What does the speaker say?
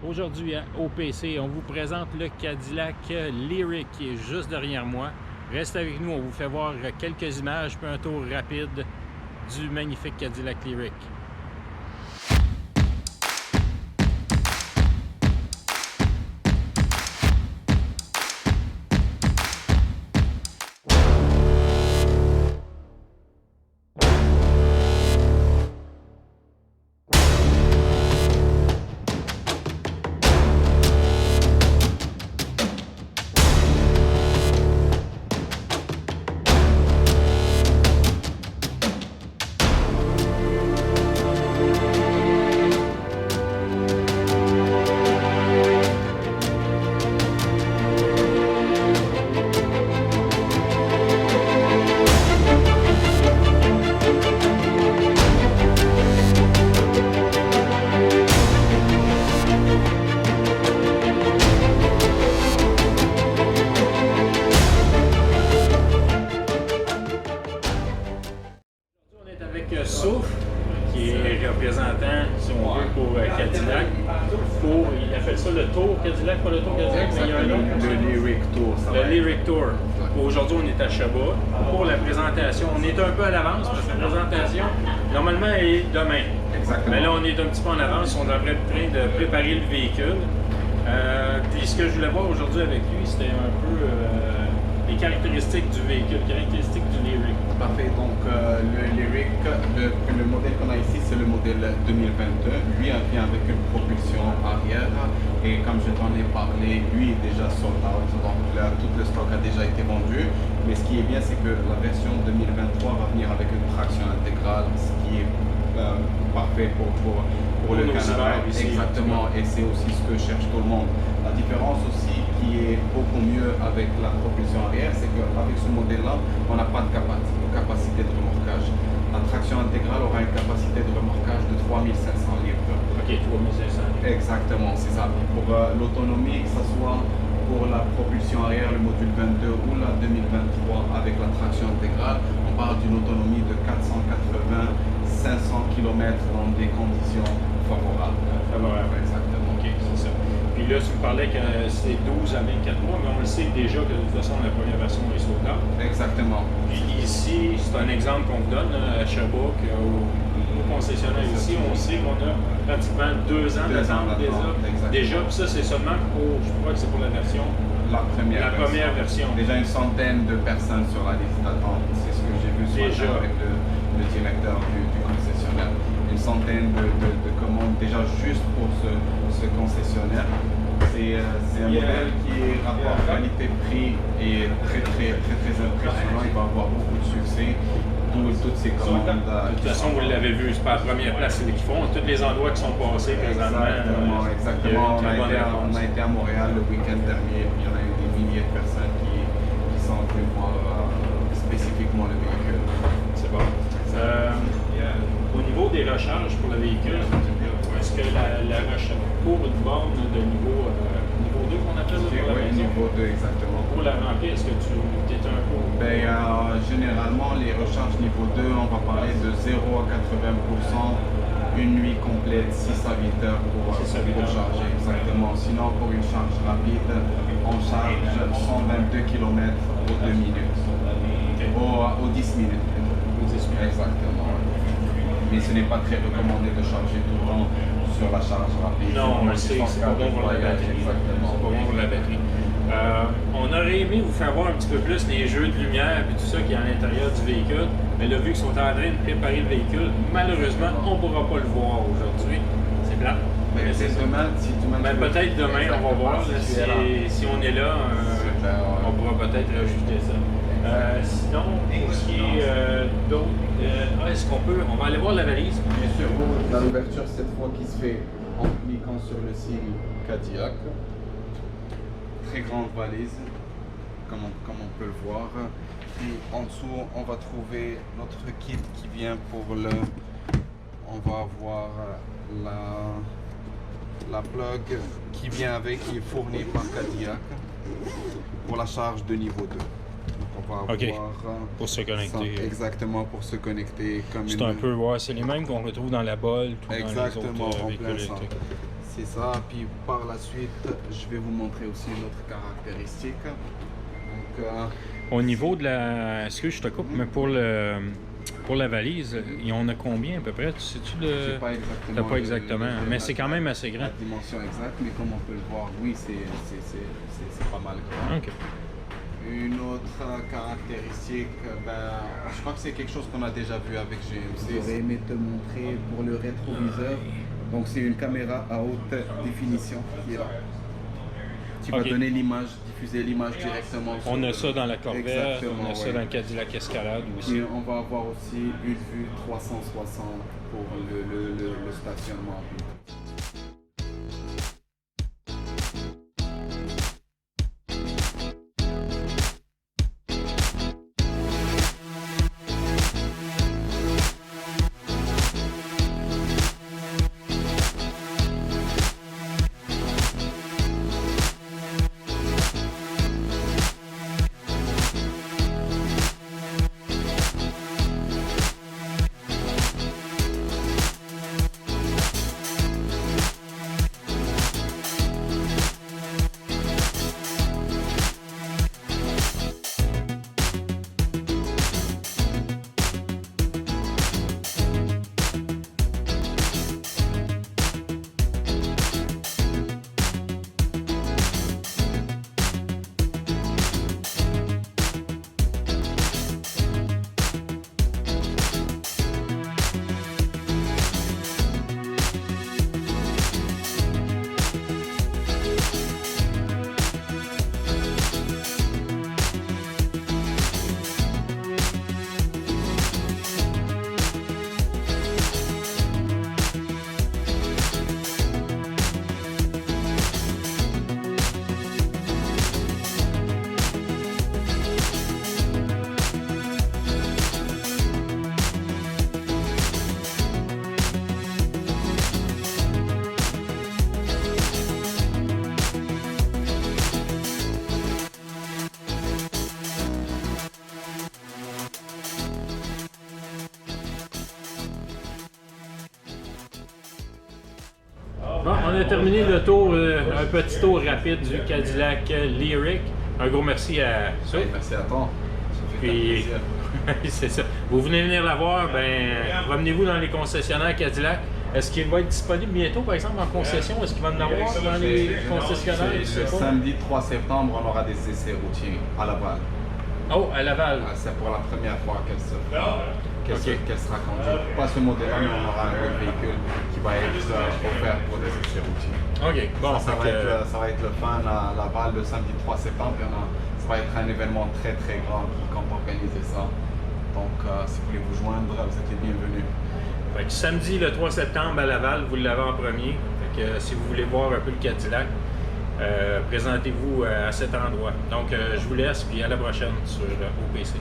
Aujourd'hui à OPC, on vous présente le Cadillac Lyriq qui est juste derrière moi. Reste avec nous, on vous fait voir quelques images puis un tour rapide du magnifique Cadillac Lyriq. Souf, qui est représentant, si on veut, pour Cadillac. Il appelle ça le Tour Cadillac, pas le Tour Cadillac, mais il y a un nom. Le Lyriq Tour. Le Lyriq Tour. Aujourd'hui, on est à Chabot pour la présentation. On est un peu à l'avance parce que la présentation, normalement, elle est demain. Exactement. Mais là, on est un petit peu en avance. On est en train de préparer le véhicule. Puis ce que je voulais voir aujourd'hui avec lui, c'était un peu les caractéristiques du véhicule, caractéristiques du Lyriq. Parfait, donc le Lyriq, le modèle qu'on a ici, c'est le modèle 2022. Lui vient avec une propulsion arrière et comme je t'en ai parlé, lui est déjà sold out, donc là, tout le stock a déjà été vendu. Mais ce qui est bien, c'est que la version 2023 va venir avec une traction intégrale, ce qui est parfait pour le Canada. Exactement, et c'est aussi ce que cherche tout le monde. La différence aussi qui est beaucoup mieux avec la propulsion arrière, c'est qu'avec ce modèle-là, on n'a pas de capacité de remorquage. La traction intégrale aura une capacité de remorquage de 3500 livres. Ok, 3500. Exactement, c'est ça. Pour l'autonomie, que ce soit pour la propulsion arrière, le module 22 ou la 2023 avec la traction intégrale, on parle d'une autonomie de 480-500 km dans des conditions favorables. Favorable. Exactement. Ok, c'est ça. Puis là, tu me parlais que c'est 12 à 24 mois, mais on le sait déjà que de toute façon, la première version est sold out. Exactement. Puis ici, c'est un exemple qu'on vous donne à Sherbrooke, au concessionnaire ici, on sait qu'on a pratiquement 2 ans d'attente déjà. Puis ça, c'est seulement pour, je crois que c'est pour la version. La première version. Déjà une centaine de personnes sur la liste d'attente. C'est ce que j'ai vu ce matin avec le directeur du concessionnaire. Une centaine de commandes déjà juste pour ce concessionnaire. C'est un modèle qui est rapport qualité-prix et très impressionnant. Il va avoir beaucoup de succès. D'où toutes ces commandes. De toute façon, vous l'avez vu, c'est pas la première place qu'ils font. Tous les endroits qui sont passés présentement. Exactement. On a été à Montréal le week-end dernier. Il y en a eu des milliers de personnes qui sont venues voir spécifiquement le véhicule. C'est bon. Au niveau des recharges pour le véhicule, est-ce que la recharge pour une borne de niveau 2 qu'on appelle Oui, niveau 2, exactement. Pour la remplir, est-ce que tu es un peu... Généralement, les recharges niveau 2, on va parler de 0 à 80%, une nuit complète, 6 à 8 heures pour charger. Exactement. Sinon, pour une charge rapide, on charge 122 km aux 2 minutes. Aux 10 minutes. Exactement. Mais ce n'est pas très recommandé de charger tout le temps sur la charge rapide. Non, on le sait, c'est pas bon pour la batterie. Exactement. C'est pas bon pour la batterie. On aurait aimé vous faire voir un petit peu plus les jeux de lumière et tout ça qui est à l'intérieur du véhicule. Mais là, vu qu'ils sont en train de préparer le véhicule, malheureusement, on ne pourra pas le voir aujourd'hui. C'est plat. Mais c'est demain, si tu m'as peut-être demain, on va voir. Là, si on est là, on pourra peut-être rajouter ça. Sinon, pour ce qui est d'autres, est-ce qu'on peut... On va aller voir la valise. Bien sûr. L'ouverture cette fois qui se fait en cliquant sur le signe Cadillac. Très grande valise, comme on peut le voir. Puis en dessous, on va trouver notre kit qui vient pour le... On va avoir la plug qui vient avec, qui est fournie par Cadillac pour la charge de niveau 2. Donc on va avoir pour se connecter. Ça, exactement, pour se connecter comme c'est un peu, c'est les mêmes qu'on retrouve dans la Bolt ou exactement, dans les autres véhicules électriques. C'est ça. Puis par la suite, je vais vous montrer aussi une autre caractéristique. Donc, Au niveau de la... Excuse, je te coupe, mais pour la valise, il y en a combien à peu près? Tu sais-tu je sais pas exactement. T'as pas exactement, mais c'est quand même assez grand. La dimension exacte, mais comme on peut le voir, oui, c'est pas mal grand. OK. Une autre caractéristique, je crois que c'est quelque chose qu'on a déjà vu avec GMC. J'aurais aimé te montrer pour le rétroviseur. Donc c'est une caméra à haute définition qui est là. Qui va donner l'image, diffuser l'image directement. On a ça dans la Corvette, exactement, on a ça dans le Cadillac Escalade aussi. Et on va avoir aussi une vue 360 pour le stationnement. Bon, on a terminé le tour, un petit tour rapide du Cadillac Lyriq. Un gros merci à ça. Merci à toi. Puis, c'est ça. Vous venir la voir, promenez-vous dans les concessionnaires Cadillac. Est-ce qu'il va être disponible bientôt, par exemple, en concession? Est-ce qu'il va en avoir dans les concessionnaires? Le samedi 3 septembre, on aura des essais routiers à Laval. Oh, à Laval. C'est pour la première fois qu'elle sera conduite. Pas ce modèle-là, mais on aura un véhicule qui va être offert pour des essais routiers. OK, bon. Ça va être le fun à Laval le samedi 3 septembre. Ça va être un événement très très grand qui compte organiser ça. Donc, si vous voulez vous joindre, vous êtes les bienvenus. Fait que samedi le 3 septembre à Laval, vous l'avez en premier. Fait que, si vous voulez voir un peu le Cadillac, présentez-vous à cet endroit. Donc, je vous laisse, puis à la prochaine sur OPC.